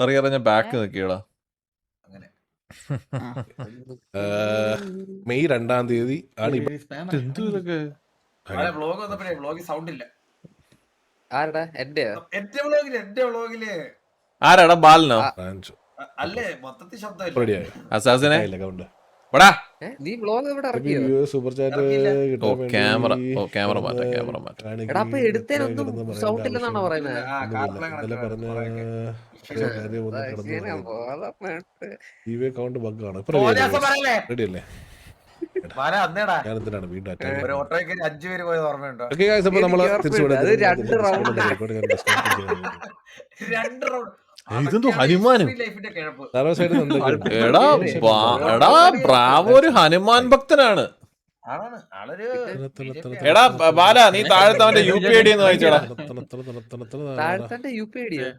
അറിയാതെ ഞാൻ back നിൽക്കിയടാ. May 2-ാം തീയതി ആണ്. എന്തു ഇതൊക്കെ ആരാടാ? ബാലനോ? അസാസിനെ സൂപ്പർ ചാറ്റ് ക്യാമറ മാറ്റാം. അക്കൗണ്ട് ബഗ്ഗാണ്. റെഡിയല്ലേ? ഞാൻ എന്തിനാണ് വീണ്ടും ഇതെന്തോ ഹനുമാനും. എടാ ബ്രാവോ ഒരു ഹനുമാൻ ഭക്തനാണ്. എടാ ബാല, നീ താഴത്തെ അവന്റെ UPID എന്ന് വായിച്ചടാ.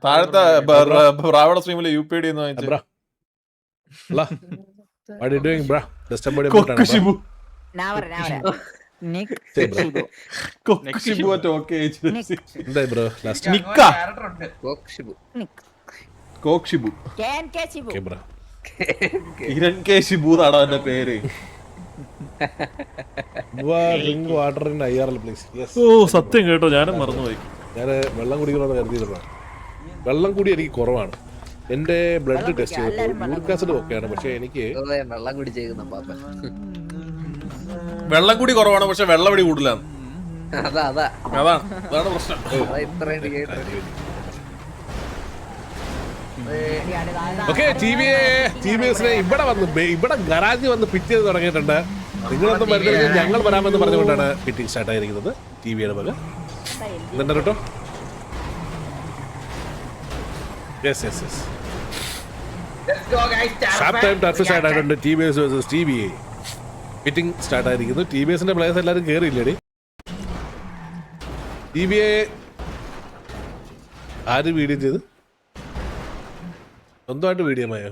താഴത്തെ ബ്രാവോയുടെ സ്ട്രീമിലെ UPID എന്ന് വായിച്ചു. കിരൺ കെ ഷിബു എന്നാണ് അവന്റെ പേര്. ഓ സത്യം കേട്ടോ, ഞാനും മറന്നുപോയി. ഞാൻ വെള്ളം കുടിക്കണമെന്ന് കരുതിയിരുന്നതാണ്. വെള്ളം കൂടി എനിക്ക് കുറവാണ്. എന്റെ ബ്ലഡ് ടെസ്റ്റ് ചെയ്തപ്പോൾ യൂറിക് ആസിഡ് ഒക്കെയാണ്. പക്ഷെ എനിക്ക് വെള്ളം കൂടി കുറവാണ്, പക്ഷെ വെള്ളമടി കൂടുതലാണ്. അതാണ് പ്രശ്നം. ഓക്കെ, TVSനെ ഇവിടെ ഗരാജ് വന്ന് ഫിറ്റ് ചെയ്ത് തുടങ്ങിയിട്ടുണ്ട്. നിങ്ങളൊന്നും വരുന്നത് ഞങ്ങൾ വരാമെന്ന് പറഞ്ഞുകൊണ്ടാണ് ഫിറ്റിംഗ് സ്റ്റാർട്ട് ആയിരിക്കുന്നത്. TVയുടെ വക ഇതുണ്ട് കേട്ടോ. യെസ് ആയിട്ടുണ്ട്. TVS versus TVA fitting start ആയിരിക്കുന്നു. TVSന്റെ പ്ലേയേഴ്സ് എല്ലാവരും കയറിയില്ലേടി? TVA ആര് വീഡിയോ ചെയ്ത്? സ്വന്തമായിട്ട് വീഡിയോ ആയോ?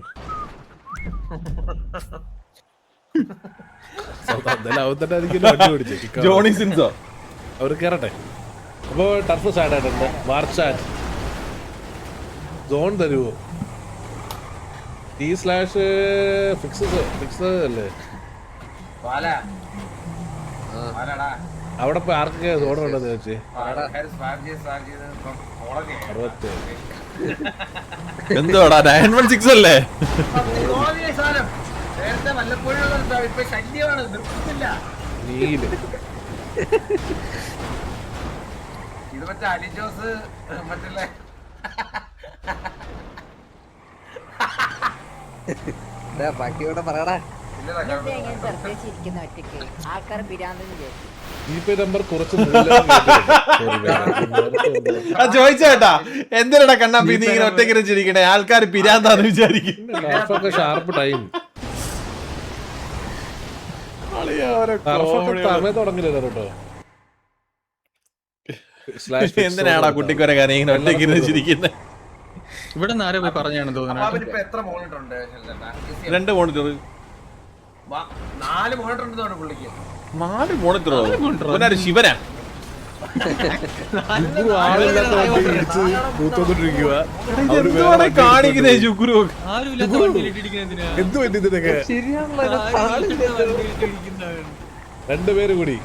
അവർ കയറട്ടെ. അപ്പോ ടർഫ് സ്റ്റാർട്ട് ആയിട്ടുണ്ട്. മാർച്ച് സോൺ തരുമോ? ഫിക്സ് അല്ലേ? അവിടെ ഇപ്പൊ ആർക്കൊക്കെ സോൺ ഉണ്ടെന്ന് ചോദിച്ചേ? എന്തോടാ 916 അല്ലേ? ഇത് മറ്റേ അലിജോസ് മറ്റല്ലേ ബാക്കിയോടെ പറയടാ. നമ്പർ കുറച്ച് ചോദിച്ചേട്ടാ, എന്തിനാ കണ്ണാപ്പി നീ ഇങ്ങനെ ഒറ്റയ്ക്ക് ചിരിക്കണേ? ആൾക്കാർ പിരാന്താന്ന് വിചാരിക്കും. ഷാർപ്പ് ടൈം തുടങ്ങില്ല കേട്ടോ. എന്തിനാടാ കുട്ടിക്കൊരെ കാര്യം ഇങ്ങനെ ഒറ്റയ്ക്ക് ചിരിക്കുന്നത്? ഇവിടെ പോയി പറഞ്ഞാണ് തോന്നുന്നത്. 2 മോണിറ്റർ 4 മോണിറ്റർ ഉണ്ടെന്നാണ് പുള്ളിക്ക്. 4 മോണിറ്ററോ? അവനാര് ശിവനാ? കാണിക്കുന്നേ ശുക്രു. രണ്ടുപേരും കൂടി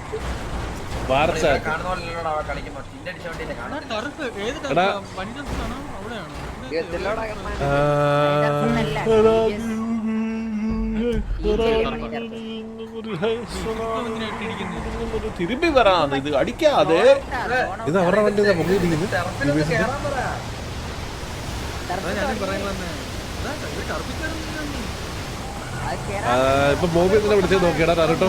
തിരുമ്പി വരാന്ന് ഇത് അടിക്കാതെ. ഇത് അവരുടെ വണ്ടി ഇപ്പൊ മോബി തന്നെ വിളിച്ചത് നോക്കിയടാ കേട്ടോ.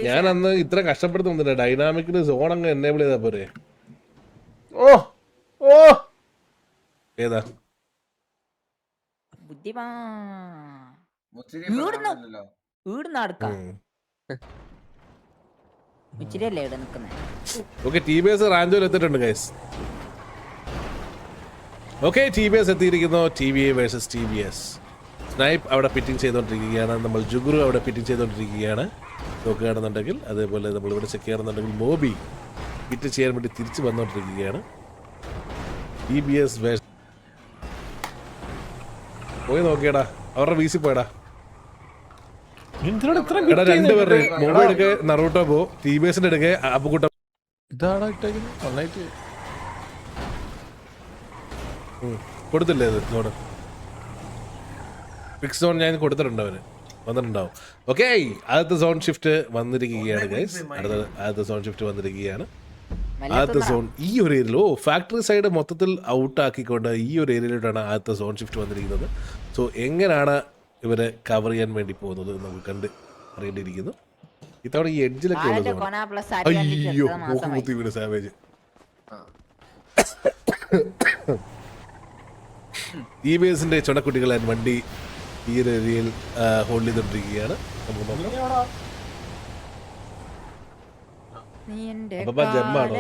ഞാൻ അന്ന് ഇത്ര കഷ്ടപ്പെടുത്തുന്നില്ല. ഡൈനാമിക്കിന് സോൺ അങ്ങ് എനേബിൾ ചെയ്താ പോരെ. ഏതാ ഓക്കെ, TVS റാഞ്ചോയിൽ എത്തിയിട്ടുണ്ട് ഗൈസ്. ഓക്കെ TBS എത്തിയിരിക്കുന്നു. TVA versus TBS. സ്നൈപ്പ് അവിടെ പിറ്റിംഗ് ചെയ്തുകൊണ്ടിരിക്കുകയാണ്. നമ്മൾ ജുഗുറു അവിടെ പിറ്റിംഗ് ചെയ്തുകൊണ്ടിരിക്കുകയാണ്. നോക്കുകയാണെന്നുണ്ടെങ്കിൽ അതേപോലെ നമ്മളിവിടെ ചെക്ക് ചെയ്യുകയാണെന്നുണ്ടെങ്കിൽ മോബി പിറ്റ് ചെയ്യാൻ വേണ്ടി തിരിച്ചു വന്നുകൊണ്ടിരിക്കുകയാണ്. TBS വേഴ്സസ് പോയി നോക്കിയടാ, അവരുടെ വീസി പോയടാ. എടാ രണ്ടുപേരുടെ മോബി എടുക്കെ നറൂട്ടോ പോ, TBSന്റെ എടുക്കെ അപ്പുക്കുട്ട. ഇതാണ് ഇട്ടേക്കുന്നത് നന്നായിട്ട്. കൊടുത്തില്ലേ ഇത് സോൺ? ഫിക്സ് സോൺ ഞാൻ കൊടുത്തിട്ടുണ്ട്, അവന് വന്നിട്ടുണ്ടാവും. ഓക്കെ, ആദ്യത്തെ സോൺ ഷിഫ്റ്റ് വന്നിരിക്കുകയാണ് ഗൈസ്. ആദ്യത്തെ സോൺ ഷിഫ്റ്റ് വന്നിരിക്കുകയാണ്. ആദ്യത്തെ സോൺ ഈ ഒരു ഏരിയയിൽ, ഫാക്ടറി സൈഡ് മൊത്തത്തിൽ ഔട്ട് ആക്കിക്കൊണ്ട് ഈ ഒരു ഏരിയയിലോട്ടാണ് ആദ്യത്തെ സോൺ ഷിഫ്റ്റ് വന്നിരിക്കുന്നത്. സോ എങ്ങനെയാണ് ഇവരെ കവർ ചെയ്യാൻ വേണ്ടി പോകുന്നത് നമുക്ക് കണ്ട് അറിയേണ്ടിയിരിക്കുന്നു. ഇത്തവണ ഈ എഡ്ജിലൊക്കെ അയ്യോ മൂക്കുത്തി വീട് സാവേജ്. TBSന്റെ ചുണക്കുട്ടികളെ വണ്ടി ഈ ഒരു ഏരിയയിൽ ഹോൾഡ് ചെയ്തോണ്ടിരിക്കുകയാണ്. അപ്പൊ ജമ്മാണോ?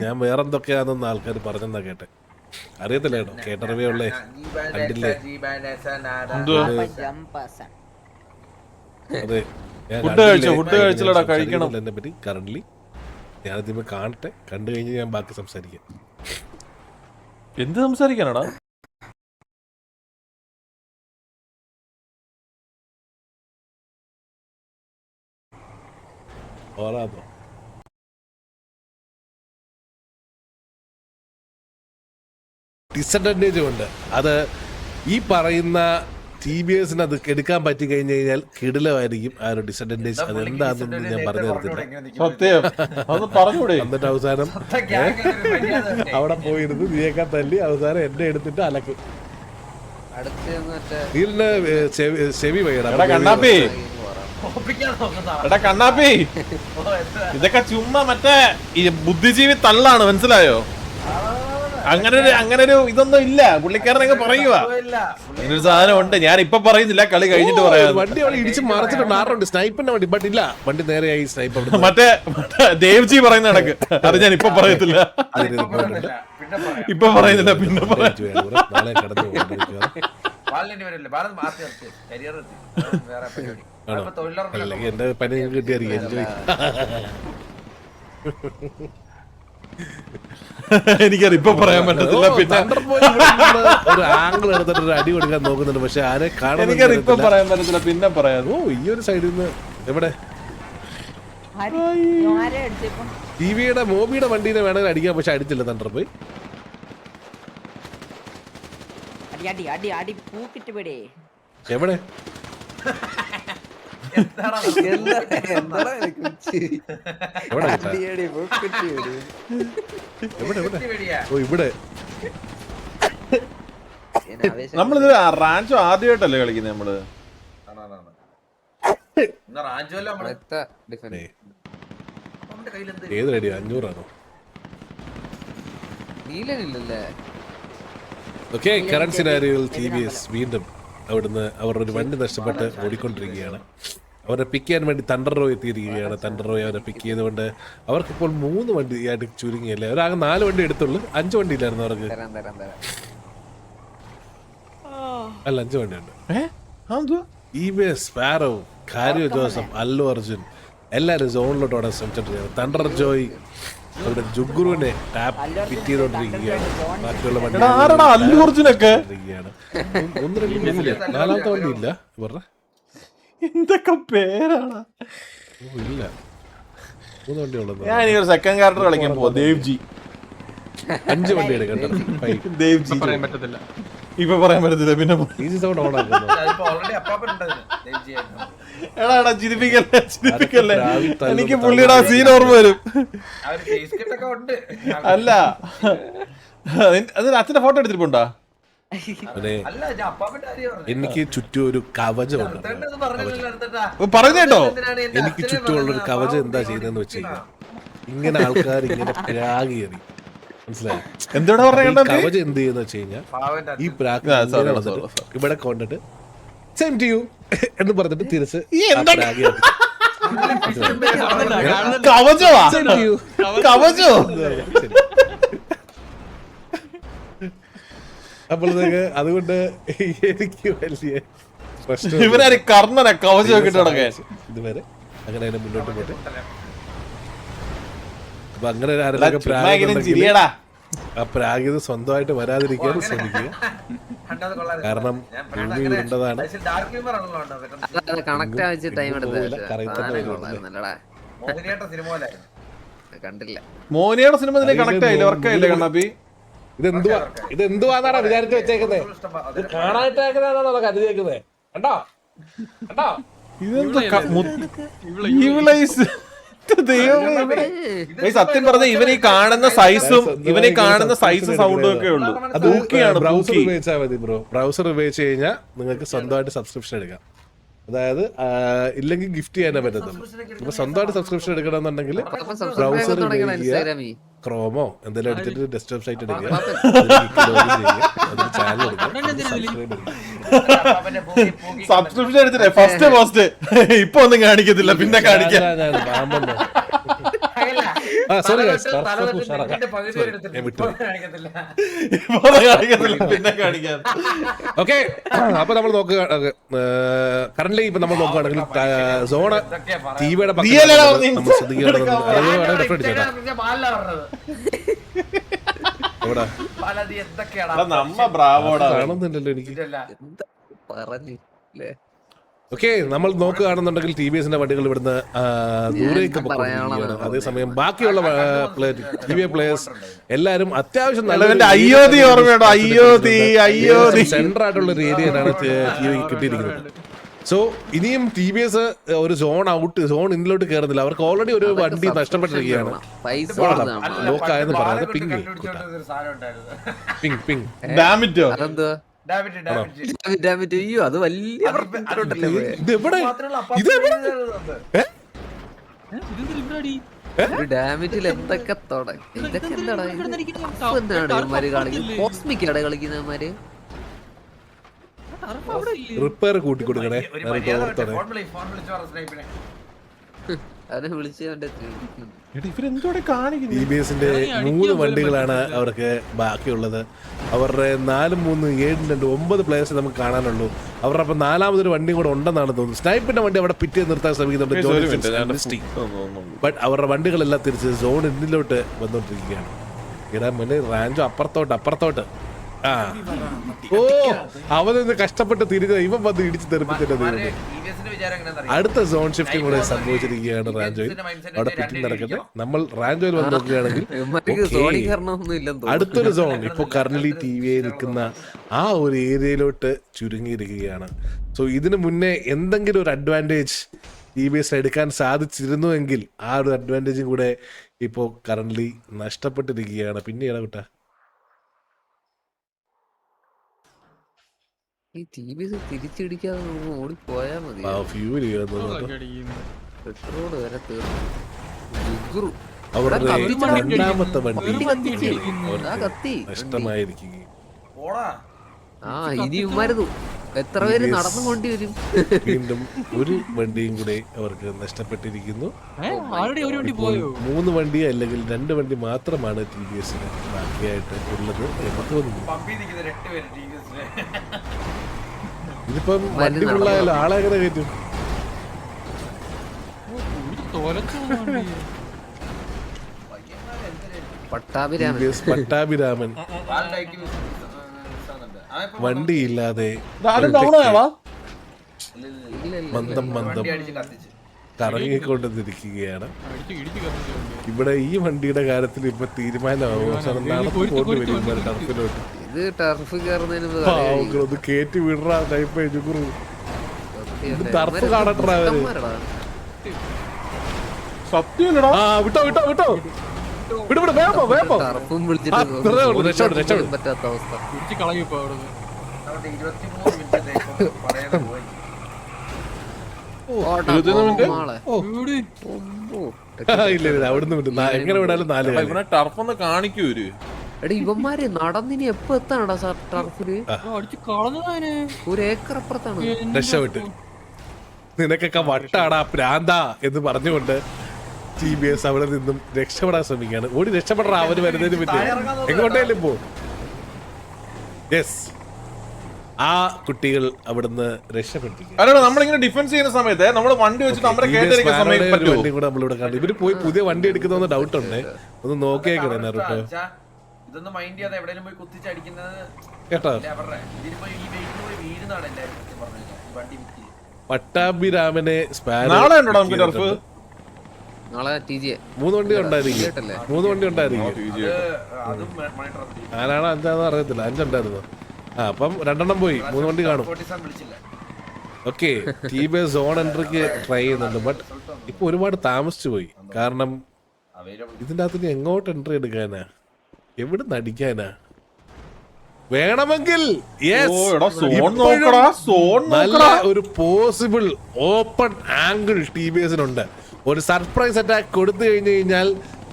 ഞാൻ വേറെന്തൊക്കെയാണെന്ന് ആൾക്കാർ പറഞ്ഞെന്നാ കേട്ടെ. അറിയത്തില്ല കേട്ടോ, കേട്ടറിവേ ഉള്ളേ. കണ്ടില്ലേ? അതെ, ഫുഡ് കഴിച്ചില്ലടാ, കഴിക്കണം. എന്നെ പറ്റി കറന്റ്ലി ഞാനതിപ്പോ കാണട്ടെ, കണ്ടു കഴിഞ്ഞ് ഞാൻ ബാക്കി സംസാരിക്കാം. എന്ത് സംസാരിക്കാനാടാ? ഓറാതോ ഡിസഡ്വാൻറ്റേജ് ഉണ്ട്. അത് ഈ പറയുന്ന TBSന് അത് എടുക്കാൻ പറ്റി കഴിഞ്ഞു കഴിഞ്ഞാൽ കിടിലമായിരിക്കും ആ ഒരു ഡിസഡ്വാൻറ്റേജ്. അത് എന്താണെന്ന് ഞാൻ പറഞ്ഞു തരത്തില്ല. സത്യം അത് പറഞ്ഞൂടെ? എന്നിട്ട് അവസാനം അവിടെ പോയിരുന്ന് നീക്കാൻ തല്ലി അവസാനം എന്നെ എടുത്തിട്ട് അലക്കും. നീലിന് ചെവി വയ്യടാ. എടാ കണ്ണാപ്പി, ഇതൊക്കെ ചുമ്മാ മറ്റേ ഈ ബുദ്ധിജീവി തള്ളാണ്, മനസ്സിലായോ? അങ്ങനെ ഒരു ഇതൊന്നും ഇല്ല. പുള്ളിക്കാരനൊക്കെ പറയുക അങ്ങനൊരു സാധനം ഉണ്ട്. ഞാൻ ഇപ്പൊ പറയുന്നില്ല, കളി കഴിഞ്ഞിട്ട് പറയാം. വണ്ടി അവിടെ ഇടിച്ച് മറിച്ചിട്ടുണ്ട്. ആറുണ്ട് സ്നൈപ്പിന്റെ വണ്ടി, ബട്ട് ഇല്ല, വണ്ടി നേരെയായി സ്നൈപ്പ്. മറ്റേ ദേവ്ജി പറയുന്ന കണക്ക് അത് ഞാൻ ഇപ്പൊ പറയത്തില്ല, ഇപ്പൊ പറയുന്നില്ല, പിന്നെ നാളെ കടന്നു അല്ലെങ്കിൽ എന്റെ പനി കിട്ടിയായിരിക്കും. എൻജോയ്. എനിക്കത് ഇപ്പൊ പറയാൻ പറ്റത്തില്ല. പിന്നെ ഒരു ആംഗിൾ എടുത്തിട്ട് ഒരു അടി കൊടുക്കാൻ നോക്കുന്നുണ്ട്, പക്ഷെ ആരെ കാണാൻ എനിക്കത് ഇപ്പൊ പറയാൻ പറ്റത്തില്ല, പിന്നെ പറയാം. ഈ ഒരു സൈഡിൽ നിന്ന് എവിടെ TVയുടെ മോബിയുടെ വണ്ടീനെ വേണമെങ്കിൽ അടിക്കാൻ, പക്ഷെ അടിച്ചില്ല. തണ്ടർ പോയി എവിടെ ഇവിടെ നമ്മളിത് റാഞ്ചോ ആദ്യമായിട്ടല്ലേ കളിക്കുന്നത് നമ്മള്. ഏത് റെഡി 500 ഓക്കെ. കറന്റ് സിനാരിയോയിൽ TBS വീണ്ടും അവിടുന്ന് അവരുടെ ഒരു വണ്ടി നഷ്ടപ്പെട്ട് ഓടിക്കൊണ്ടിരിക്കുകയാണ്. അവരെ പിക്ക് ചെയ്യാൻ വേണ്ടി തണ്ടർ റോ എത്തിയിരിക്കുകയാണ്. തണ്ടർ റോയെ അവരെ പിക്ക് ചെയ്തുകൊണ്ട് അവർക്കിപ്പോൾ 3 വണ്ടി ആയിട്ട് ചുരുങ്ങിയല്ലേ. അവരാകെ 4 വണ്ടി എടുത്തുള്ളൂ. 5 വണ്ടി ഇല്ലായിരുന്നു അവർക്ക്. അല്ല 5 വണ്ടിയുണ്ട്. TBS, സ്പാരോ, കാരിയോ ജോസഫ്, അല്ലു അർജുൻ എല്ലാവരും സോണിലോട്ട് ഓടാൻ ശ്രമിച്ചോണ്ടിരിക്കുകയാണ്. തണ്ടർ ജോയ് അവിടെ ജുഗുറുവിനെ ടാപ്പ് ഫിറ്റ് ചെയ്തോണ്ടിരിക്കുകയാണ്. ബാക്കിയുള്ള വണ്ടി അല്ലു അർജുനൊക്കെ 1, 2, 3 4ാമത്തെ വണ്ടി ഇല്ല. പറഞ്ഞ എന്തൊക്കെ പേരാണ്? ഇല്ല, 3 വണ്ടി ഉള്ളത്. ഞാൻ ഒരു സെക്കൻഡ് ക്യാരക്ടർ കളിക്കാൻ പോവാ. ദേവ്ജി 5 വണ്ടി എടുക്കണ്ട. ദേവ്ജി പറയാൻ പറ്റത്തില്ല, ഇപ്പൊ പറയാൻ പറ്റത്തില്ല. പിന്നെ ഈസി സൗണ്ട് ഓൺ ആക്കുന്നു. എടാ ചിരിപ്പിക്കല്ലേ. എനിക്ക് പുള്ളിയുടെ സീൻ ഓർമ്മ വരും. അല്ല അത് അച്ഛന്റെ ഫോട്ടോ എടുത്തിട്ടുണ്ടോ? എനിക്ക് ചുറ്റും ഒരു കവചമുണ്ട്. പറഞ്ഞേട്ടോ, എനിക്ക് ചുറ്റുമുള്ളൊരു കവചം എന്താ ചെയ്യുന്നതെന്ന് വെച്ച് കഴിഞ്ഞാൽ ഇങ്ങനെ ആൾക്കാർ ഇങ്ങനെ പ്രാഗ് കയറി, മനസ്സിലായി? എന്താ പറഞ്ഞ കവചം എന്ത് ചെയ്യുന്ന വെച്ച് കഴിഞ്ഞാൽ ഈ പ്രാഗ് ഇവിടെ കൊണ്ടിട്ട് സെയിം ടു യു എന്ന് പറഞ്ഞിട്ട് തിരിച്ച് കവചോ അപ്പോഴത്തേക്ക് അതുകൊണ്ട് എനിക്ക് വലിയ പ്രശ്നം ഇവരാര് കർണനെ കവചമൊക്കെ ഇട്ട് നടക്കാൻ ഇതുവരെ അങ്ങനെ അതിനെ മുന്നോട്ട് പോട്ടെ. അപ്പൊ അങ്ങനെ ആരെങ്കിലും പ്രാഗുണ്ടെങ്കിൽ ചിരിയടാ ആ പ്രാഗിത് സ്വന്തമായിട്ട് വരാതിരിക്കാൻ ശ്രമിക്കുക. കാരണം ഭൂമി ഉണ്ടതാണ്. കണക്ട് ആവശ്യ ടൈം കണ്ടില്ല. മോനിയുടെ സിനിമ ഇതിലേക്ക് കണക്ട് ആയില്ലേ, വർക്കായില്ലേ കണ്ണാപ്പി? ഇതെന്തുവാന്നാണ് വിചാരിച്ചു വെച്ചേക്കുന്നത്? ഇത് കാണാനായിട്ടേക്കുന്നതാണോ കരുതിയേക്കുന്നത്? കണ്ടോ കണ്ടോ? സത്യം പറഞ്ഞ ഇവനീ കാണുന്ന സൈസും സൗണ്ടും ഒക്കെ ഉള്ളൂ. അത് ബ്രൗസർ ഉപയോഗിച്ചാൽ മതി ബ്രോ. ബ്രൗസർ ഉപയോഗിച്ച് കഴിഞ്ഞാൽ നിങ്ങൾക്ക് സ്വന്തമായിട്ട് സബ്സ്ക്രിപ്ഷൻ എടുക്കാം. അതായത് ഇല്ലെങ്കിൽ ഗിഫ്റ്റ് ചെയ്യാനേ പറ്റത്തുള്ളൂ. അപ്പൊ സ്വന്തമായിട്ട് സബ്സ്ക്രിപ്ഷൻ എടുക്കണമെന്നുണ്ടെങ്കിൽ ബ്രൗസർ ക്രോമോ എന്തെങ്കിലും എടുത്തിട്ട് ഡെസ്ക്ടോപ്പ് സൈറ്റ് എടുക്കുക, ചാനൽ സബ്സ്ക്രിപ്ഷൻ എടുത്തിട്ടേ ഫസ്റ്റ് ഇപ്പൊ ഒന്നും കാണിക്കത്തില്ല, പിന്നെ കാണിക്കാം. പിന്നെ കാണിക്കാം. ഓക്കെ, അപ്പൊ നമ്മൾ നോക്കുക കറന്റ് ഇപ്പൊ നമ്മൾ നോക്കുകയാണെങ്കിൽ സോണ് ടിവിയുടെ കാണുന്നില്ലല്ലോ എനിക്ക്. ഓക്കെ, നമ്മൾ നോക്കുകയാണെന്നുണ്ടെങ്കിൽ ടി വി എസിന്റെ വണ്ടികൾ ഇവിടുന്ന് ദൂരേക്ക് പോവുകയാണ്. അതേസമയം ബാക്കിയുള്ള ടി വി പ്ലേയേഴ്സ് എല്ലാരും അത്യാവശ്യം നല്ല സെന്റർ ആയിട്ടുള്ള ഒരു ഏരിയയിലാണ് ടി വി കിട്ടിയിരിക്കുന്നത്. സോ ഇനിയും ടി വി എസ് ഒരു സോൺ ഇന്നിലോട്ട് കയറുന്നില്ല. അവർക്ക് ഓൾറെഡി ഒരു വണ്ടി നഷ്ടപ്പെട്ടിരിക്കുകയാണ്. ലോക്കായെന്ന് പറയാതെ പിങ് അത് വലിയ ഡാമേജിൽ എന്തൊക്കെ ഇതൊക്കെ എന്താടാ കളിക്കുന്നത്? കോസ്മിക്കാണ് കളിക്കുന്നവന്മാര്. റിപ്പയർ കൂട്ടി കൊടുക്കണേ. അവനെ വിളിച്ച് ടിബിഎസിന്റെ 3 വണ്ടികളാണ് അവർക്ക് ബാക്കിയുള്ളത്. അവരുടെ 4, 3, 7, 2, 9 പ്ലേയേഴ്സ് നമുക്ക് കാണാനുള്ളൂ. അവരുടെ അപ്പം 4ാമതൊരു വണ്ടിയും കൂടെ ഉണ്ടെന്നാണ് തോന്നുന്നത്. സ്നൈപ്പിന്റെ വണ്ടി അവിടെ പിറ്റേ നിർത്താൻ ശ്രമിക്കുന്നുണ്ട്. ബട്ട് അവരുടെ വണ്ടികളെല്ലാം തിരിച്ച് സോൺ എന്നിലോട്ട് വന്നോണ്ടിരിക്കുകയാണ്. ഇടാൻ മുന്നേ റാഞ്ചോ അപ്പുറത്തോട്ട് ഓ അവനൊന്ന് കഷ്ടപ്പെട്ട് തിരിഞ്ഞ ഇവൻ വന്ന് ഇടിച്ച് തെറിപ്പിച്ചിട്ട് അടുത്ത സോൺ ഷിഫ്റ്റും കൂടെ സംഭവിച്ചിരിക്കുകയാണ്. റാഞ്ചോയിൽ അവിടെ പിറ്റി നടക്കട്ടെ. നമ്മൾ റാഞ്ചോയിൽ വന്ന് നോക്കുകയാണെങ്കിൽ അടുത്തൊരു സോൺ ഇപ്പൊ കറന്റ്ലി ടി വിയിൽ നിൽക്കുന്ന ആ ഒരു ഏരിയയിലോട്ട് ചുരുങ്ങിയിരിക്കുകയാണ്. സോ ഇതിനു മുന്നേ എന്തെങ്കിലും ഒരു അഡ്വാൻറ്റേജ് ടി ബി എസ് എടുക്കാൻ സാധിച്ചിരുന്നുവെങ്കിൽ ആ ഒരു അഡ്വാൻറ്റേജും കൂടെ ഇപ്പോ കറന്റ്ലി നഷ്ടപ്പെട്ടിരിക്കുകയാണ്. പിന്നെയാണ് കുട്ടാ ഈ തിരിച്ചിടിക്കാതെ ഓടിപ്പോയാ മതി. പെട്രോള് വരെ തീർന്നു. അവരുടെ രണ്ടാമത്തെ വണ്ടി നഷ്ടമായിരിക്കുകയും ഇനിയുമായിരുന്നു എത്ര പേര് നടന്നുകൊണ്ടി വരും. വീണ്ടും ഒരു വണ്ടിയും കൂടെ അവർക്ക് നഷ്ടപ്പെട്ടിരിക്കുന്നു. 3 വണ്ടി അല്ലെങ്കിൽ 2 വണ്ടി മാത്രമാണ് ടി വി എസിന് ബാക്കിയായിട്ട് ഉള്ളത് എന്ന് തോന്നുന്നു. ഇതിപ്പം വണ്ടി ഫുള്ളായാലും ആളെ എങ്ങനെ കയറ്റും? പട്ടാഭിരാമൻ വണ്ടിയില്ലാതെ മന്ദം കറങ്ങിക്കൊണ്ടിരിക്കുകയാണ്. ഇവിടെ ഈ വണ്ടിയുടെ കാര്യത്തിൽ ഇപ്പൊ തീരുമാനമാവും. ടർഫിലോട്ട് കേറ്റി വിടറാ ടൈപ്പ് ടർഫ് കാണട്ടാ. വിട്ടോ പറ്റാത്ത അവസ്ഥ. ഇല്ല അവിടുന്ന് വിട്ടു. എങ്ങനെ വിടാലും 4 ടർഫ് കാണിക്കൂ. എടാ ഇവന്മാര് നടന്നിനി എപ്പോ എത്താണടാ സാർ ടർഫില്? ഒരു ഏക്കർ അപ്പുറത്താണ്. രക്ഷപ്പെട്ട് നിനക്കൊക്കെ വട്ടാടാ പ്രാന്താ എന്ന് പറഞ്ഞുകൊണ്ട് ടി ബി എസ് അവിടെ നിന്നും രക്ഷപ്പെടാൻ ശ്രമിക്കുകയാണ്. ഓടി രക്ഷപ്പെടാ അവര് വരുന്നതിന് പറ്റി എങ്ങോട്ടേലും പോ. യെസ്, ആ കുട്ടികൾ അവിടുന്ന് രക്ഷപ്പെട്ടിരിക്കും. അല്ല നമ്മളിങ്ങനെ ഡിഫൻസ് ചെയ്യുന്ന സമയത്ത് നമ്മൾ വണ്ടി വെച്ചിട്ട് നമ്മുടെ കേട്ടിരിക്കുന്ന സമയം പറ്റുമോ? വണ്ടി കൂടെ നമ്മളിവിടെ കണ്ടു. ഇവര് പോയി പുതിയ വണ്ടി എടുക്കുന്ന ഡൗട്ട് ഉണ്ട്, ഒന്ന് നോക്കിയേക്കണേ നറുട്ടോ ഇതൊന്നും മൈൻഡ് ചെയ്യാതെ എവിടെയെങ്കിലും പോയി കുത്തിച്ചടിക്കുന്നത് കേട്ടോ. അവരുടെ ഇതിലിപ്പോ ഈ വെയിറ്റ് പോയി വീഴുന്നാണ് എല്ലാവരും സത്യം പറഞ്ഞു കഴിഞ്ഞാൽ വണ്ടി വിറ്റ്. പട്ടാഭിരാമനെ നാളെ ഉണ്ടോ നമുക്ക് ടർഫ്? നാളെ TGA 3 വണ്ടി ഉണ്ടായിരിക്കും. 3 വണ്ടി ഉണ്ടായിരിക്കും. അതും മോണിറ്റർ ചെയ്തു. ആരാണോ 5 അറിയത്തില്ല, 5 ഉണ്ടായിരുന്നു. അപ്പം 2 പോയി, 3 വണ്ടി കാണും. വിളിച്ചില്ല. ഓക്കെ, TBS സോൺ എൻട്രിക്ക് ട്രൈ ചെയ്യുന്നുണ്ട്. ബട്ട് ഇപ്പൊ ഒരുപാട് താമസിച്ചു പോയി. കാരണം ഇതിന്റെ അകത്ത് എങ്ങോട്ട് എൻട്രി എടുക്കാനാ, എവിടെ നടിക്കാനാ? വേണമെങ്കിൽ നല്ല ഒരു പോസിബിൾ ഓപ്പൺ ആംഗിൾ TBSനുണ്ട്. ഒരു സർപ്രൈസ് അറ്റാക്ക് കൊടുത്തു കഴിഞ്ഞു കഴിഞ്ഞാൽ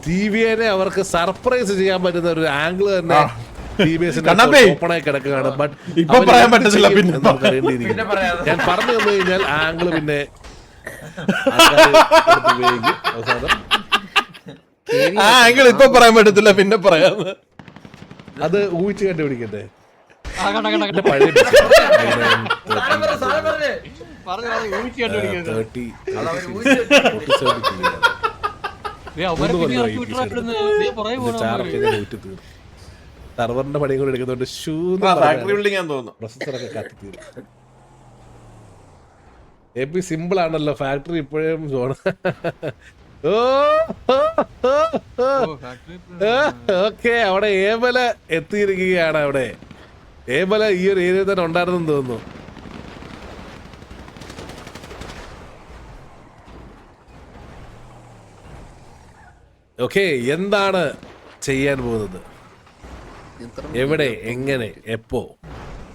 TBSനെ അവർക്ക് സർപ്രൈസ് ചെയ്യാൻ പറ്റുന്ന ഒരു ആംഗിൾ തന്നെ ഓപ്പണായി കിടക്കുകയാണ്. ബട്ട് ഇപ്പൊ പറയാൻ പറ്റത്തില്ല. ഞാൻ പറഞ്ഞു തന്നു കഴിഞ്ഞാൽ ആംഗിൾ പിന്നെ ആംഗിൾ ഇപ്പൊ പറയാൻ പറ്റത്തില്ല, പിന്നെ പറയാന്ന്. അത് ഊഹിച്ച് കണ്ടുപിടിക്കട്ടെ. സർവറിന്റെ പണിയും കൂടെ എടുക്കുന്നോണ്ട് ഫാക്ടറി ബിൽഡിംഗ് ആണെന്ന് തോന്നുന്നു. പ്രൊസസറൊക്കെ കത്തിത്തീരും. AP സിമ്പിൾ ആണല്ലോ, ഫാക്ടറി ഇപ്പോഴും ഓക്കെ. അവിടെ ഏബല എത്തിയിരിക്കുകയാണ്. അവിടെ ഏബല ഈ ഒരു ഏരിയ തന്നെ ഉണ്ടായിരുന്നെന്ന് തോന്നുന്നു. ഓക്കെ, എന്താണ് ചെയ്യാൻ പോകുന്നത്, എവിടെ, എങ്ങനെ, എപ്പോ?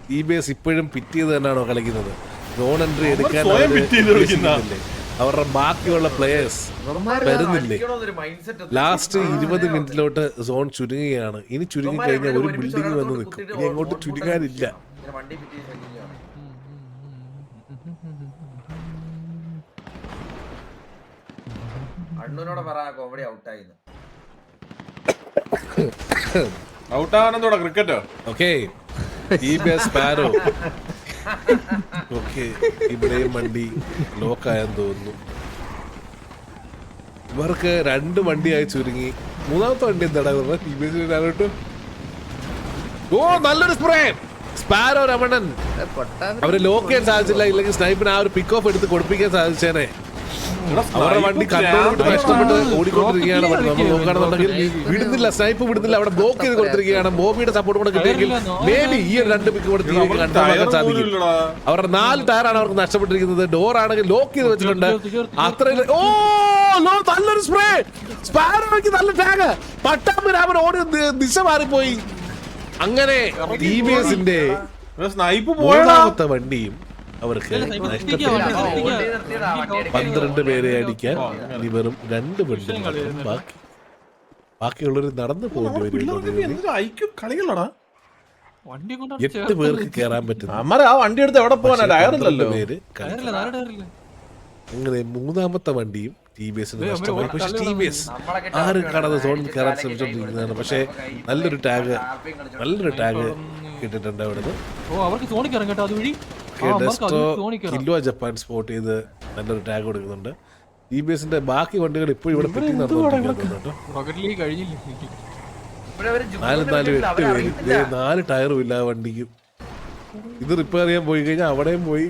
TBS ഇപ്പോഴും പിറ്റിയത് തന്നെയാണോ കളിക്കുന്നത്? നോൺ എൻട്രി എടുക്കാൻ അവരുടെ ബാക്കിയുള്ള പ്ലേയേഴ്സ് വരുന്നില്ലേ? ലാസ്റ്റ് 20 മിനിറ്റിലോട്ട് സോൺ ചുരുങ്ങുകയാണ്. ഇനി ചുരുങ്ങി കഴിഞ്ഞാൽ ഒരു ബിൽഡിംഗ് വന്ന് നിൽക്കും. ഇനി അങ്ങോട്ട് ചുരുങ്ങാനില്ല. ഔട്ടാണെന്നോടാ ക്രിക്കറ്റോ? Okay, TBS Sparrow. ഓക്കെ, ഇവിടെയും വണ്ടി ലോക്കായെന്ന് തോന്നുന്നു. ഇവർക്ക് 2 വണ്ടിയായി ചുരുങ്ങി. 3ാമത്തെ വണ്ടി എന്താടാ TBS? ഓ, നല്ലൊരു സ്പ്രേ. സ്പാരോ രമണൻ അവര് ലോക്ക് ചെയ്യാൻ സാധിച്ചില്ല. ഇല്ലെങ്കിൽ സ്നൈപ്പിന് ആ ഒരു പിക്ക് ഓഫ് എടുത്ത് കൊടുപ്പിക്കാൻ സാധിച്ചേനെ. അവരുടെ വണ്ടി കൺട്രോൾ നഷ്ടപ്പെട്ട് ഓടിക്കൊണ്ടിരിക്കുകയാണ്. നമ്മൾ നോക്കുകയാണെന്നുണ്ടെങ്കിൽ വിടുന്നില്ല, സ്നൈപ്പ് വിടുന്നില്ല. അവിടെ ബ്ലോക്ക് ചെയ്ത് കൊടുത്തിരിക്കുകയാണ്. ബോബിയുടെ സപ്പോർട്ട് കൂടെ കിട്ടിയെങ്കിൽ മേബി ഈ ഒരു 2 പിക്ക് കൂടെ കൺട്രോൾ ആക്കാൻ സാധിക്കും. അവരുടെ 4 ടയറാണ് അവർക്ക് നഷ്ടപ്പെട്ടിരിക്കുന്നത്. ഡോർ ആണെങ്കിൽ ലോക്ക് ചെയ്ത് വെച്ചിട്ടുണ്ട്. അത്രയും നല്ലൊരു സ്പ്രേ. സ്പാരോയ്ക്ക് നല്ല ടാഗ്. പട്ടാഭിരാമൻ ഓടി ദിശ മാറിപ്പോയി. അങ്ങനെ TBSന്റെ 3ാമത്തെ വണ്ടിയും അവർക്ക് 12 പേരെ അടിക്കാൻ ഇനി വെറും 2 വണ്ടി ബാക്കി. ബാക്കിയുള്ളവർ നടന്നു പോകേണ്ടി വരും. 8 പേർക്ക് കയറാൻ പറ്റും. ആ വണ്ടി എടുത്ത് എവിടെ പോകാനാ? ടയറില്ലല്ലോ. അങ്ങനെ 3ാമത്തെ വണ്ടിയും TBSന് നഷ്ടമായി. പക്ഷെ TBS 6 കടന്ന് സോൺ കയറാൻ ശ്രമിച്ചോണ്ടിരിക്കുന്നതാണ്. പക്ഷെ നല്ലൊരു ടാഗ് കിട്ടിയിട്ടുണ്ട് അവിടുന്ന്. കില്ലുവ ജപ്പാൻ സ്പോട്ട് ചെയ്ത് നല്ലൊരു ടാഗ് കൊടുക്കുന്നുണ്ട്. TBSന്റെ ബാക്കി വണ്ടികൾ ഇപ്പോഴും ഇവിടെ പറ്റി നടന്നുകൊണ്ടിരിക്കുന്നുണ്ട്. 4 ടയറും ഇല്ല വണ്ടിക്ക്. ഇത് റിപ്പയർ ചെയ്യാൻ പോയി കഴിഞ്ഞാൽ അവിടെയും പോയി.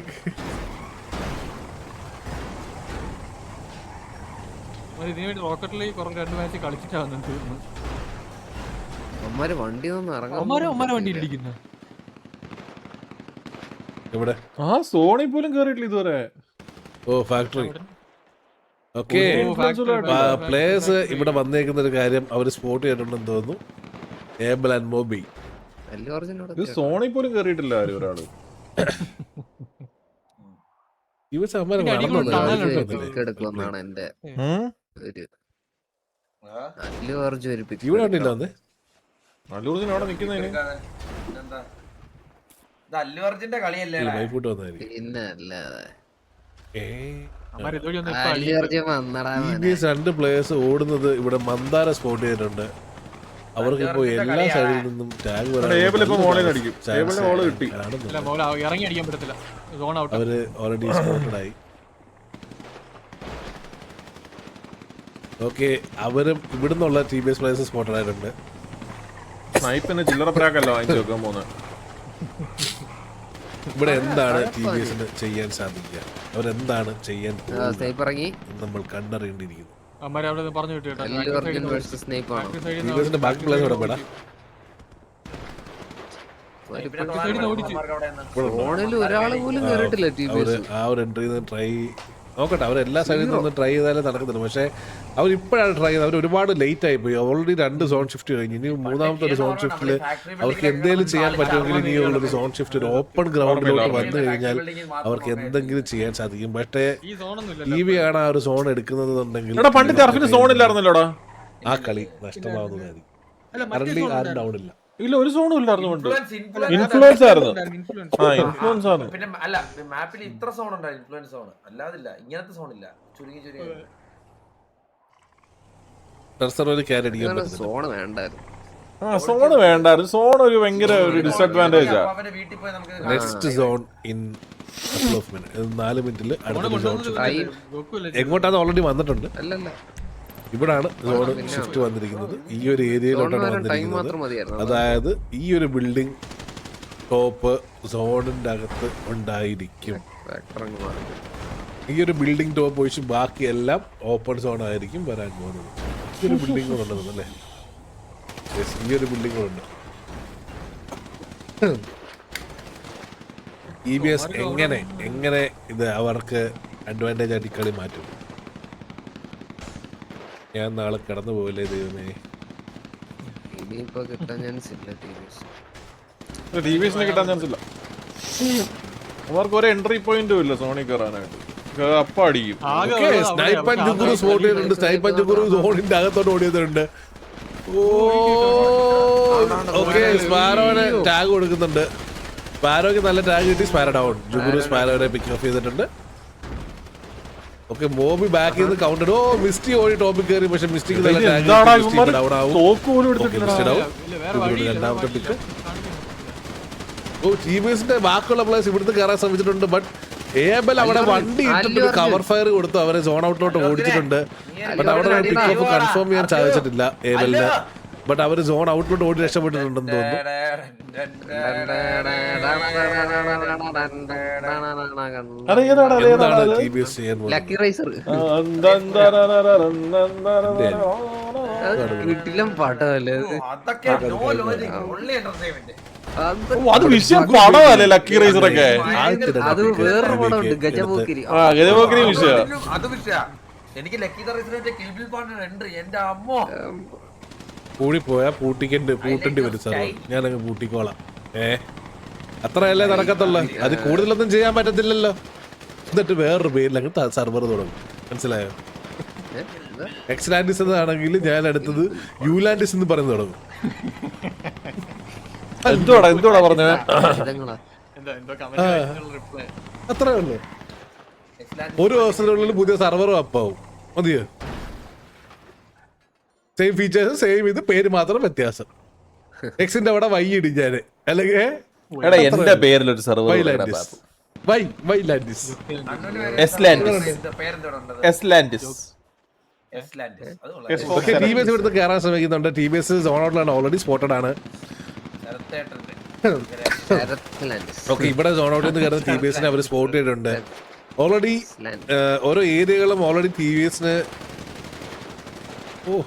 ഇവിടെ സോണി പോലും കേറിയിട്ടില്ല ഇതുവരെ. ഓ, ഫാക്ടറി. ഓക്കെ, പ്ലേയേഴ്സ് ഇവിടെ വന്നേക്കുന്ന ഒരു കാര്യം അവര് സ്പോട്ട് ചെയ്തിട്ടുണ്ടെന്ന് തോന്നുന്നു. Abel and Moby. സോണി പോലും കേറിയിട്ടില്ല ഒരാള്. ഇവിടെ അല്ലുഅർജുന്റെ കളിയല്ലേ? TBS 2 പ്ലേയേഴ്സ് ഓടുന്നത് ഇവിടെ മന്ദാര സ്പോട്ട് ചെയ്തിട്ടുണ്ട്. അവർക്കിപ്പോ എല്ലാ സൈഡിൽ നിന്നും ടാഗ് ടേബിൾ ഇപ്പൊ മോളിൽ അടിക്കും. ടേബിളിന് മോള് കിട്ടി. ഇല്ല മോളെ ഇറങ്ങി അടിക്കാൻ പറ്റത്തില്ല. Zone out. അവര് ഓൾറെഡി സ്പോട്ടഡ് ആയി. ഓക്കെ, അവരും ഇവിടുന്നുള്ള TBS പ്ലേയേഴ്സ് സ്പോട്ടഡ് ആയിട്ടുണ്ട്. സ്നൈപ്പിന് ചില്ലറ പ്രാക്കല്ല വാങ്ങിച്ചു വെക്കാൻ പോകുന്നത്. ഇവിടെ എന്താണ് TBSന് ചെയ്യാൻ സാധിക്കുക, അവരെന്താണ് ചെയ്യാൻ നമ്മൾ കണ്ടറിയേണ്ടിയിരിക്കുന്നു. അമ്മമാരവിടെ പറഞ്ഞു വിട്ടു കേട്ടോ. TBSന്റെ ബാക്കി പ്ലേയേഴ്സ് ഇവിടെ പെടാ. ഒരാള് പോലും കേറിട്ടില്ല. ആ ഒരു എൻട്രി ട്രൈ നോക്കട്ടെ, അവർ എല്ലാ സൈഡിൽ നിന്ന് ട്രൈ ചെയ്താലേ നടക്കുന്നുള്ളൂ. പക്ഷേ അവരിപ്പോഴാണ് ട്രൈ ചെയ്തത്. അവർ ഒരുപാട് ലേറ്റ് ആയിപ്പോയി. ഓൾറെഡി 2 സോൺ ഷിഫ്റ്റ് കഴിഞ്ഞു. ഇനി മൂന്നാമത്തെ ഒരു സോൺ ഷിഫ്റ്റിൽ അവർക്ക് എന്തെങ്കിലും ചെയ്യാൻ പറ്റുമെങ്കിൽ ഇനിയുള്ളൊരു സോൺ ഷിഫ്റ്റ് ഒരു ഓപ്പൺ ഗ്രൗണ്ടിലോട്ട് വന്നു കഴിഞ്ഞാൽ അവർക്ക് എന്തെങ്കിലും ചെയ്യാൻ സാധിക്കും. പക്ഷേ TV ആണ് ആ ഒരു സോൺ എടുക്കുന്നതെന്നുണ്ടെങ്കിൽ പണ്ട് ടർഫിന് സോൺ ഇല്ലായിരുന്നല്ലോടാ. ആ കളി നഷ്ടമാകുന്നതായിരിക്കും. കറന്റ് ആരും ഡൗൺ ഇല്ല. ഇല്ല, ഒരു സോണും ഇല്ലായിരുന്നു. ഇൻഫ്ലുവൻസ് ആയിരുന്നു. ഇൻഫ്ലുവൻസ് ആണ്. പിന്നെ അല്ല, മാപ്പിൽ ഇത്ര സോൺ ഉണ്ടായിരുന്നു, ഇൻഫ്ലുവൻസ് സോൺ. അല്ലാതില്ല, ഇങ്ങനത്തെ സോൺ ഇല്ല. ചുരുങ്ങി സോണ് വേണ്ടായിരുന്നു. സോണ് വേണ്ടായിരുന്നു. സോൺ ഒരു ഭയങ്കര ഒരു ഡിസഡ്വാൻറ്റേജാ. വീട്ടിൽ പോയി നമുക്ക് നെക്സ്റ്റ് സോൺ ഇൻ 4 മിനിറ്റിൽ എങ്ങോട്ടാണ് ഓൾറെഡി വന്നിട്ടുണ്ട്. അല്ലല്ല, ഇവിടാണ് സോൺ ഷിഫ്റ്റ് വന്നിരിക്കുന്നത്. ഈ ഒരു ഏരിയയിലോട്ടാണ് വന്നിരിക്കുന്നത്. അതായത് ഈ ഒരു ബിൽഡിംഗ് ടോപ്പ് സോണിന്റെ അകത്ത് ഉണ്ടായിരിക്കും. ഈ ഒരു ബിൽഡിംഗ് ടോപ്പ് ഒഴിച്ച് ബാക്കി എല്ലാം ഓപ്പൺ സോൺ ആയിരിക്കും വരാൻ പോകുന്നത്. ഈ ഒരു ബിൽഡിംഗ് കൂടെ ഉണ്ടെന്ന് അല്ലേ? ഈ ഒരു ബിൽഡിംഗ് കൂടെ ഉണ്ട്. TBS എങ്ങനെ ഇത് അവർക്ക് അഡ്വാൻറ്റേജ് ആയിട്ട് കളി മാറ്റും? ഞാൻ നാളെ കടന്നു പോവില്ലേ ദൈവമേ. ഇനിയിപ്പോ കിട്ടാൻ ചാൻസ് ഇല്ല. TBSന് കിട്ടാൻ ചാൻസ് ഇല്ല. അവർക്ക് ഒരു എൻട്രി പോയിന്റും ഇല്ല സോണിൽ കയറാനായിട്ട്. അപ്പ അടിക്കും. സ്നൈപ്പ് ആൻഡ് ജുഗുറു സ്പോട്ട് ചെയ്തിട്ടുണ്ട്. സ്നൈപ്പ് ആൻഡ് ജുഗുറു സോണിന്റെ അകത്തോട്ട് ഓടിയതുണ്ട്. ഓക്കെ, സ്പാരോന് ടാഗ് കൊടുക്കുന്നുണ്ട്. സ്പാരോക്ക് നല്ല ടാഗ് കിട്ടി. Sparrow down. ജുഗുറു സ്പാരോനെ പിക്ക് ഓഫ് ചെയ്തിട്ടുണ്ട്. ഓക്കെ, മോബി ബാക്ക് ചെയ്ത് കൗണ്ടർ. ഓ, മിസ്റ്റി ഓടി ടോപ്പിൽ കയറി. പക്ഷെ മിസ്റ്റിക്ക് നല്ല ടാഗ് ഡൗൺ ആവും. രണ്ടാമത്തെ പിക്ക്. ഓ, TBSന്റെ ബാക്കിയുള്ള പ്ലേയേഴ്സ് ഇവിടുന്ന് കയറാൻ ശ്രമിച്ചിട്ടുണ്ട്. ബട്ട് ഏബൽ അവിടെ വണ്ടി ഇട്ടിട്ട് കവർ ഫയർ കൊടുത്തു. അവരെ സോൺ ഔട്ടിലോട്ട് ഓടിച്ചിട്ടുണ്ട്. ബട്ട് അവിടെ പിക്ക് ഓഫ് കൺഫേം ചെയ്യാൻ സാധിച്ചിട്ടില്ല ഏബലിന്. ബട്ട് അവര് സോൺ ഔട്ടിലോട്ട് ഓടി രക്ഷപ്പെട്ടിട്ടുണ്ടെന്ന് തോന്നുന്നു. എന്താണ് TBS ചെയ്യാൻ പോകുന്നത്? പാട്ടല്ലേ അത് വിഷയം പടമല്ലേ ലക്കി റൈസറൊക്കെ. അത് വേറൊരു പടമുണ്ട്, ഗജപോക്കിരി. ഗജപോക്കിരി വിഷയം. അത് വിഷയ. എനിക്ക് ലക്കി റൈസറിന്റെ കിൽബിൽ പാർട്ണർ എൻട്രി എന്റെ അമ്മോ. കൂടിപ്പോയാ പൂട്ടേണ്ടി വരും സാർ. ഞാനങ്ങ് പൂട്ടിക്കോളാം. അത്രയല്ലേ നടക്കത്തുള്ളൂ. അത് കൂടുതലൊന്നും ചെയ്യാൻ പറ്റത്തില്ലല്ലോ. എന്നിട്ട് വേറൊരു പേരിൽ അങ്ങ് സർവർ തുടങ്ങും. മനസ്സിലായോ? എക്സ്ലാൻഡിസ് എന്നാണെങ്കിൽ ഞാൻ അടുത്തത് യുലാൻഡിസ് എന്ന് പറയുന്നത് തുടങ്ങും. എന്തുവാടാ പറഞ്ഞത്? അത്രേ ഉള്ളൂ. ഒരു ദിവസത്തിനുള്ളിൽ പുതിയ സർവറും അപ്പാവും. മതിയോ? സെയിം ഫീച്ചേഴ്സ്, സെയിം ഇത്, പേര് മാത്രം വ്യത്യാസം. എക്സിന്റെ അവിടെ വൈ ഇടിഞ്ഞാല് അല്ലെങ്കിൽ എന്റെ പേരിലൊരു സർവർ TBS ഇവിടുന്ന് കയറാൻ ശ്രമിക്കുന്നുണ്ട്. TBS സോൺ ഔട്ടിലാണ്, ഓൾറെഡി സ്പോട്ടഡ് ആണ്. ഓക്കെ, ഇവിടെ സോൺ ഔട്ടിൽ നിന്ന് കയറുന്ന TBSനെ അവർ സ്പോട്ട് ചെയ്തിട്ടുണ്ട്. ഓൾറെഡി ഓരോ ഏരിയകളും ഓൾറെഡി TBSന്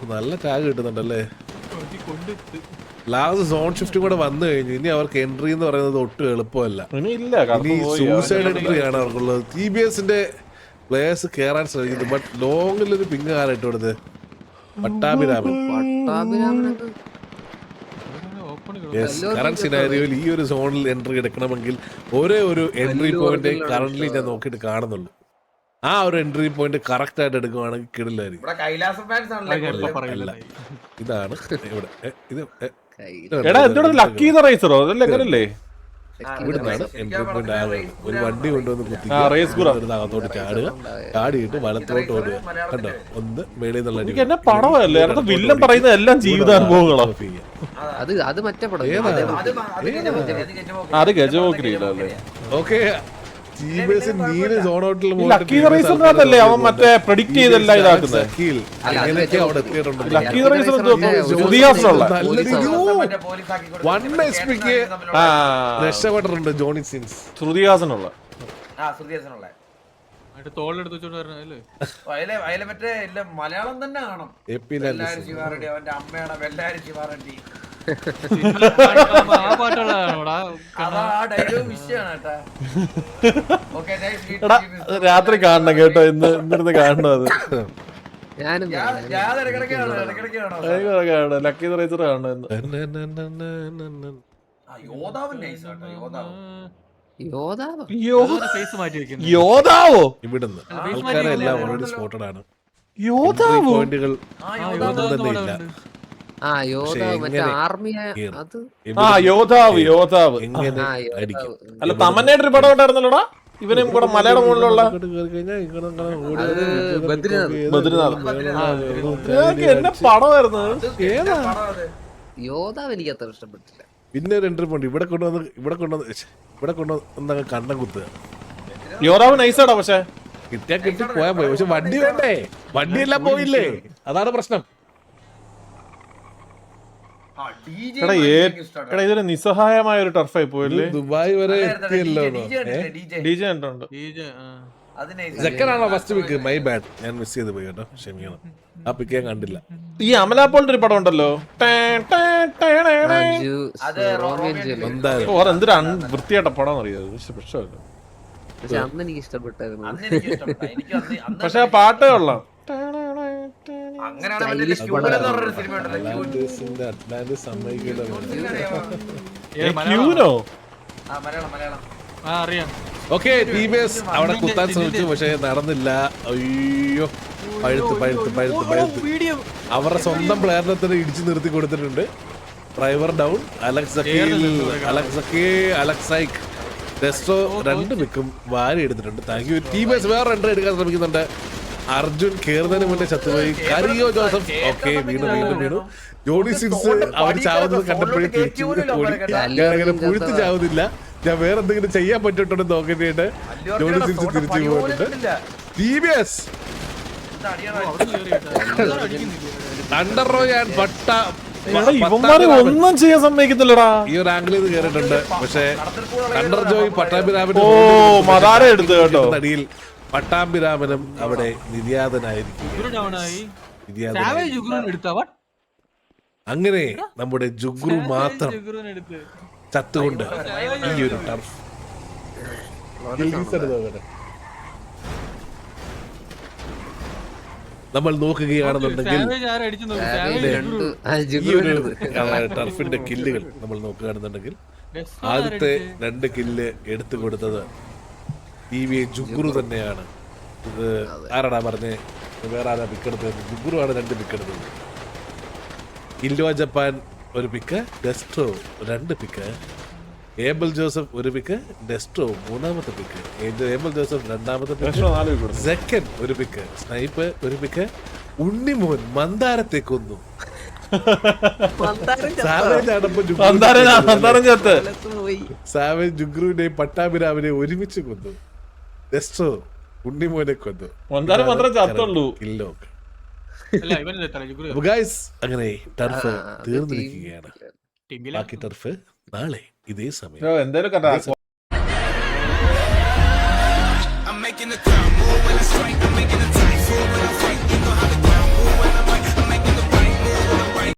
നല്ല ടാഗ് കിട്ടുന്നുണ്ടല്ലേ. ലാസ്റ്റ് സോൺ ഷിഫ്റ്റും കൂടെ വന്നു കഴിഞ്ഞു. ഇനി അവർക്ക് എൻട്രി എന്ന് പറയുന്നത് ഒട്ടും എളുപ്പമല്ല. ഇനി സൂസൈഡ് എൻട്രി ആണ് അവർക്കുള്ളത്. TBSന്റെ പ്ലേയേഴ്സ് കയറാൻ ശ്രമിക്കുന്നു. ബട്ട് ലോങ്ങിലൊരു പിങ് ആരായിട്ട് കൊടുത്ത് പട്ടാഭിരാമൻ. കറന്റ് സിനാരിയോയിൽ ഈ ഒരു സോണിൽ എൻട്രി എടുക്കണമെങ്കിൽ ഒരേ ഒരു എൻട്രി പോയിന്റ് കറന്റ്ലി ഞാൻ നോക്കിയിട്ട് കാണുന്നുള്ളൂ. ആ ഒരു എൻട്രി പോയിന്റ് കറക്റ്റ് ആയിട്ട് എടുക്കുവാണെങ്കിൽ കിടിലായിരിക്കും. ഇതാണ് ഇവിടെ. ലക്കി റൈസറോ അതല്ലേ? ഇവിടുന്നാണ് എൻട്രി പോയിന്റ് ആകുന്നത്. ഒരു വണ്ടി കൊണ്ടുവന്ന് race കൂടാ. അകത്തോട്ട് ചാടുക, ചാടിയിട്ട് വലത്തോട്ട് ഓടുക. കണ്ടോ, ഒന്ന് മേളിൽ നിന്നുള്ള അടി എന്നെ പടമല്ലേ അടുത്ത വില്ലൻ പറയുന്ന എല്ലാം ജീവിതാനുഭവങ്ങളാ. അത് മറ്റേ പടം അത് ഗജമോക്കിരിയില്ലല്ലേ. ഓക്കെ. നീല് സോൺ ഔട്ടിൽ ലക്കി റേസറിനകത്തല്ലേ അവൻ മറ്റേ പ്രഡിക്ട് ചെയ്തല്ല ഇതാക്കുന്നത്. എങ്ങനെയൊക്കെ അവിടെ എത്തിയിട്ടുണ്ട്. ലക്കി റേസർ ശ്രുതിഹാസനുള്ള രക്ഷപ്പെട്ടിട്ടുണ്ട് ജോണി സിൻസ്. ശ്രുതിഹാസനുള്ള തോളെടുത്ത് വെച്ചോണ്ട് വരണല്ലേ മറ്റേ മലയാളം തന്നെ കാണും. എല്ലാരും ശിവാറെഡ്ഡി, അവന്റെ അമ്മയാണ് എല്ലാരും ശിവാറെഡ്ഡി. ആ പാട്ടുള്ളതാണോടാ അതാ ആ ഡയലോഗ് വിഷയമാണ് കേട്ടാ. ഓക്കെ എടാ രാത്രി കാണണം കേട്ടോ, ഇന്നിരുന്ന് കാണണം. അത് ഞാനും ഞാൻ ഇടക്കിടക്ക് കാണണം. ലക്കി റേസർ കാണണം. യോധാവ് നൈസ് കേട്ടോ. യോധാവ് ഫേസ് മാറ്റി വെക്കുന്നു. യോധാവോ? ഇവിടുന്ന് ആൾക്കാരെല്ലാം ഓൾറെഡി സ്പോട്ടഡ് ആണ്. യോധാവോ? പോയിന്റുകൾ ഒന്നും തന്നെ ഇല്ല. മറ്റേ ആർമിയെ അത് യോധാവ് എങ്ങനെ അടിക്കും? അല്ല തമന്നയുടെ ഒരു പടം ഉണ്ടായിരുന്നല്ലോടാ ഇവനും കൂടെ മലയാളം മുകളിലുള്ള എന്നെ പടമായിരുന്നു. യോധാവ് എനിക്ക് അത്ര ഇഷ്ടപ്പെട്ടില്ല. പിന്നെ ഒരു എൻട്രി പോയിന്റ് ഇവിടെ കൊണ്ടുവന്ന് കണ്ണം കുത്തുക. യോധാവ് നൈസാടാ, പക്ഷെ കിട്ടിയാ കിട്ടി പോയാ പോയി. പക്ഷെ വണ്ടി വേണ്ടേ? വണ്ടിയെല്ലാം പോയില്ലേ, അതാണ് പ്രശ്നം. എടാ ഇതൊരു നിസ്സഹായമായ ഒരു ടർഫായി പോയല്ലേ. ദുബായ് വരെ എത്തിയല്ലോ. DJ ഉണ്ട്. സെക്കൻഡാണോ ഫസ്റ്റ് പിക്ക്? മൈ ബാഡ്, ഞാൻ മിസ് ചെയ്ത് പോയി കേട്ടോ, ക്ഷമിക്കണം. ആ പിക്ക് ഞാൻ കണ്ടില്ല. ഈ അമലാപ്പോളിന്റെ ഒരു പടം ഉണ്ടല്ലോ, എന്തൊരു വൃത്തിയായിട്ട പടം അറിയാം. പക്ഷെ അന്ന് എനിക്ക് ഇഷ്ടപ്പെട്ടായിരുന്നു. പക്ഷെ ആ പാട്ടേ കൊള്ളാം. അറ്റ്ലാന്റിസ് സമ്മതിക്കില്ല. ഓക്കെ, TBS അവിടെ കുത്താൻ ശ്രമിച്ചു, പക്ഷെ നടന്നില്ല. അയ്യോ, പഴുത്ത് അവരുടെ സ്വന്തം പ്ലെയറിനെ തന്നെ ഇടിച്ചു നിർത്തി കൊടുത്തിട്ടുണ്ട്. Driver down. അലക്സൈക്ക് ഡെസ്ട്രോ 2 പിക്കും വാരി എടുത്തിട്ടുണ്ട്. Thank you. TBS വേറെ എൻട്രി എടുക്കാൻ ശ്രമിക്കുന്നുണ്ട്. അർജുൻ കേറുന്നതിന് മുന്നേ ചത്തുപോയി. കരിയോ ജോസഫ് ഓക്കെ വീണു. ജോണി സിൻസ് അവർ ചാവുന്നത് കണ്ടപ്പോഴേ തിരിച്ചു ഓടി. ഞാനങ്ങനെ പുഴുത്ത് ചാവുന്നില്ല, ഞാൻ വേറെ എന്തെങ്കിലും ചെയ്യാൻ പറ്റിട്ടുണ്ടോ നോക്കിയിട്ട് ജോണി സിൻസ് തിരിച്ചു പോയിട്ടുണ്ട്. TBS ഒന്നും ചെയ്യാൻ സമ്മതിക്കത്തില്ലടാ. ഈ ഒരു ആംഗിളിൽ നിന്ന് കേറിയിട്ടുണ്ട്. പക്ഷെ അണ്ടർ ജോയ് പട്ടാഭിരാമന്റെ അടിയിൽ പട്ടാഭിരാമനും അവിടെ നിര്യാതനായിരിക്കും. അങ്ങനെ നമ്മുടെ ജുഗ്രു മാത്രം ചത്തുകൊണ്ട് ഈ ഒരു ടർഫ് നമ്മൾ നോക്കുകയാണെന്നുണ്ടെങ്കിൽ ഈ ഒരു ടർഫിന്റെ കില്ലുകൾ നമ്മൾ നോക്കുകയാണെന്നുണ്ടെങ്കിൽ ആദ്യത്തെ 2 കില്ല് എടുത്തു കൊടുത്തത് TVA ജുഗ്രു തന്നെയാണ്. ഇത് ആരാടാ പറഞ്ഞേ? വേറെ ആരാ പിക്കെടുത്തത്? ജുഗ്രു ആണ് 2 പിക്കെടുത്തത്. ഇല്ലുവ ജപ്പാൻ 1 പിക്ക്, ഡെസ്ട്രോ 2 പിക്ക്, ഏബൽ ജോസഫ് 1 പിക്ക്, ഡെസ്ട്രോ 3ാമത്തെ പിക്ക്, ഏബൽ ജോസഫ് 2ാമത്തെ പിക്ക്, സെക്കൻഡ് 1 പിക്ക്, സ്നൈപ്പ് 1 പിക്ക്, ഉണ്ണിമോൻ മന്ദാരത്തെ കൊന്നു. സാവേജ് ജുഗ്രുവിനെയും പട്ടാഭിരാമിനെയും ഒരുമിച്ച് കൊന്നു. ഡെസ്ട്രോ ഉണ്ണിമോനെ കൊന്നു. അങ്ങനെ ടർഫ് തീർന്നിരിക്കുകയാണ്. ബാക്കി ടർഫ് നാളെ ഇതേ സമയം.